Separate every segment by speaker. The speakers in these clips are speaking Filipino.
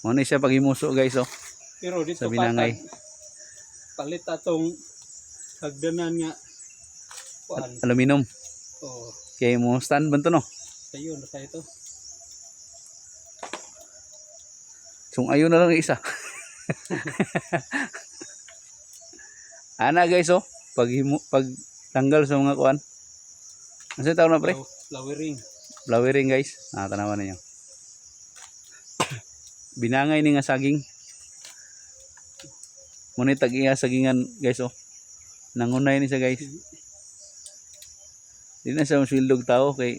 Speaker 1: Muna siya paghimuso guys oh.
Speaker 2: Pero dito
Speaker 1: Sa binangay.
Speaker 2: palit atong hagdanan nga kuan.
Speaker 1: Aluminum.
Speaker 2: Oh,
Speaker 1: Kaya mo stand ba ito no?
Speaker 2: sayo na ito.
Speaker 1: So ayun na lang yung isa. Ana guys oh. Pag tanggal sa mga kuan. Ano tawag na pre?
Speaker 2: Flowering.
Speaker 1: Flowering guys. Tanawan ninyo. Binangay ni nga saging. Muna tag-iya sagingan guys oh. Nangunay ni siya guys. Di na siya maswildog tao kay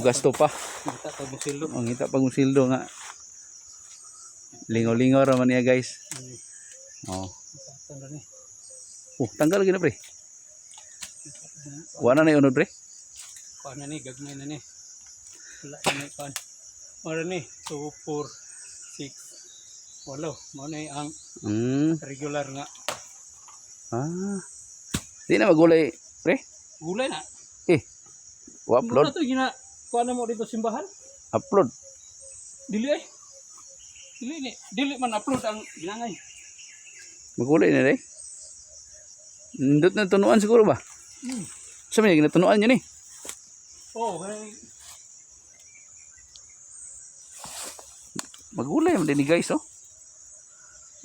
Speaker 1: gasto pa.
Speaker 2: Kita pag musildo.
Speaker 1: Ang hita pag musildo nga. Lingaw-lingaw raman niya guys. Oh. Tanggal lagi na pre. Wala na yung unod pre.
Speaker 2: Kuan na ni, gagmay na ni. Wala na ni kuan. Mara ni 2, 4, 6, 8. Mao na ang regular nga.
Speaker 1: Di na magulay pre.
Speaker 2: Gulay na.
Speaker 1: Upload.
Speaker 2: Ano to gina kuan mo dito simbahan?
Speaker 1: Upload.
Speaker 2: Dili ay. Dili man upload ang binangay.
Speaker 1: Magulay na rin. Nindot na tunuan siguro ba? Saan may ginatunuan yun eh?
Speaker 2: Oh, hey.
Speaker 1: Magulay mo din ni guys oh.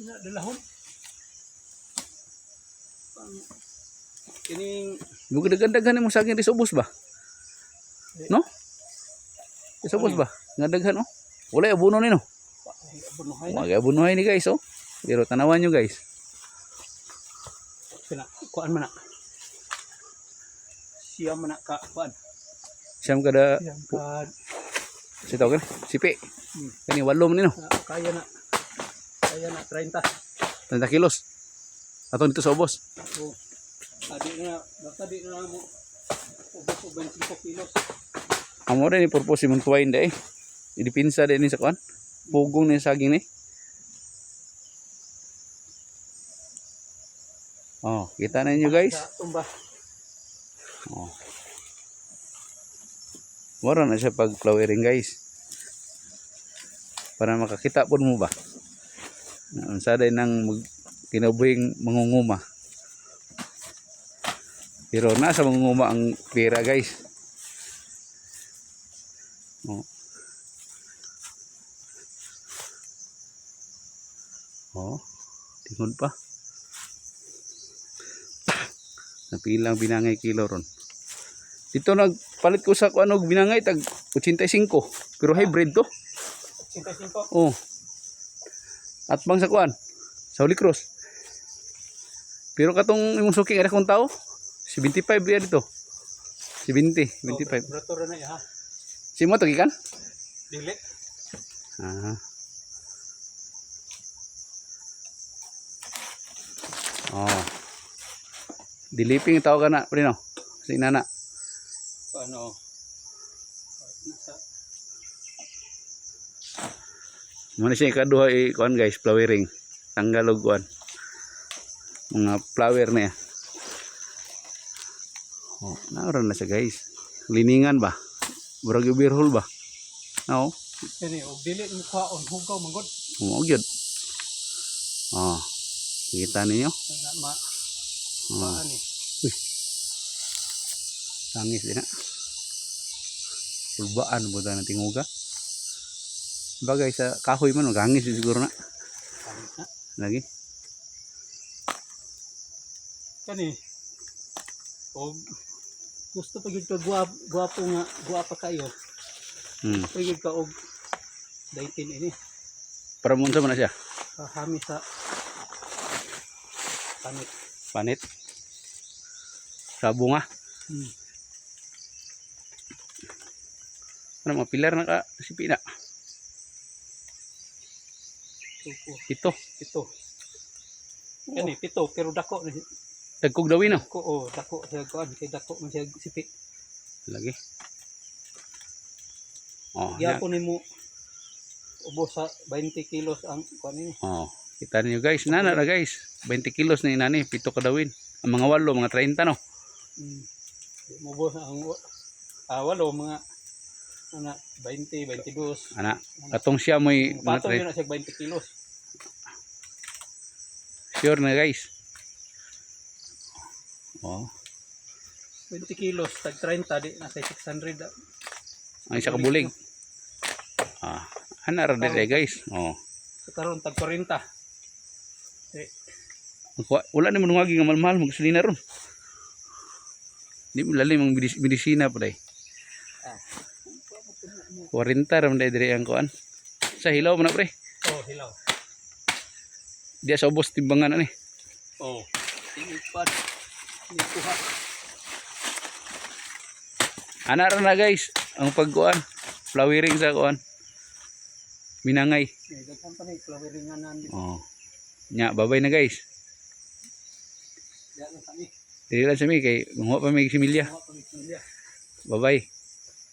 Speaker 2: Ina dalahon. Kining
Speaker 1: Gagdagan mo sa akin risubos ba? No? Risubos ba? Nga daghan oh. Wala abuno ni no.
Speaker 2: bunuhay na.
Speaker 1: Wala abunuhay ni guys oh. Pero tanawan nyo guys.
Speaker 2: Sina kuan man na. Siya man na ka kuan.
Speaker 1: Siyam kada
Speaker 2: Siyam ka
Speaker 1: si tawag kan? Sipi. Kani 8 man ni no.
Speaker 2: kaya na 30.
Speaker 1: 30 kilos. Aton dito sa ubos.
Speaker 2: So, tadi na mo ubos 25 kilos.
Speaker 1: Amo rin ni purpose mong tuwain da eh. Idipinsa din ni sa kuan. Pugong ni saging ni. Oh, kita na niyo guys.
Speaker 2: Sa tumba.
Speaker 1: Oh. Mura na siya pag flowering guys. Para makakita po mo ba? Unsa day nang kinabuhing mangunguma. Pero nasa mangunguma ang pera guys. Oh. Oh, tingod pa. Napilang binangay kilo ron. Dito nagpalit ko sa kuan og binangay tag 85 pero hybrid to.
Speaker 2: 85.
Speaker 1: Oh. At bang sa kuan sa Holy Cross. Pero katong imong suking ara kong tao 75 ya dito. 70, 25.
Speaker 2: Brato na ha.
Speaker 1: Simo to gikan?
Speaker 2: Dili.
Speaker 1: Oh. Diliping tawag na pre no. Si nana.
Speaker 2: Ano? Nasa
Speaker 1: Muna siya ikaduha kuan guys, flowering. Tanggal og kuan. Mga flower na ya. Oh, naoran na siya guys. Liningan ba? Burag birhol ba? No.
Speaker 2: Kani og dili mo kaon hugaw manggod.
Speaker 1: Mo gyud. Oh. Kita ninyo?
Speaker 2: Na ma ani.
Speaker 1: Uy. Tangis din na. Pulbaan mo ta ng tinguga. Bagay sa kahoy man, magangis siguro na. Lagi.
Speaker 2: Kani og gusto pa gyud ka guwapo nga guwapa kayo. Pagid ka og daytin ini.
Speaker 1: Para mo unsa man na siya?
Speaker 2: Hami sa panit.
Speaker 1: Panit. Sa bunga. Ano mga pilar na ka sipi na? Pito.
Speaker 2: Kani pito pero dako ni.
Speaker 1: Dagkog dawin no?
Speaker 2: Dako siya kuan kay dako man siya sipi.
Speaker 1: Lagi. Oh,
Speaker 2: Gyapon nimo ubos sa 20 kilos ang kuan ini.
Speaker 1: Oh, kita niyo guys, nana na guys. 20 kilos na inani, pito ka dawin. Ang mga 8, mga 30 no.
Speaker 2: Mubos ang walo mga Ana 20, 22.
Speaker 1: Ana. Katong siya mo'y
Speaker 2: Patong yun na siya 20 kilos.
Speaker 1: sure na guys. Oh.
Speaker 2: 20 kilos, tag 30, di nasa 600.
Speaker 1: Ang isa ka bulig. Ah, ana ra dire guys. Oh.
Speaker 2: So karon tag 40.
Speaker 1: Wala naman ngagi nga mahal magsulina ron. Di mo lalim ang medisina pa day. 40 ra man dire ang kuan. Sa hilaw man na pre.
Speaker 2: Oh, hilaw.
Speaker 1: Dia sa ubos timbangan ani.
Speaker 2: Oh. Tingid pad. Ni kuha.
Speaker 1: Ana ra na guys ang pagkuan. Flowering sa kuan. Minangay.
Speaker 2: Daghan pa ni flowering nga nan dito.
Speaker 1: Oh. Nya, babay na guys.
Speaker 2: Diyan na kami.
Speaker 1: Dili lang sa mi kay manguha pa may similya.
Speaker 2: Kuha pa ni pamilya.
Speaker 1: Bye-bye.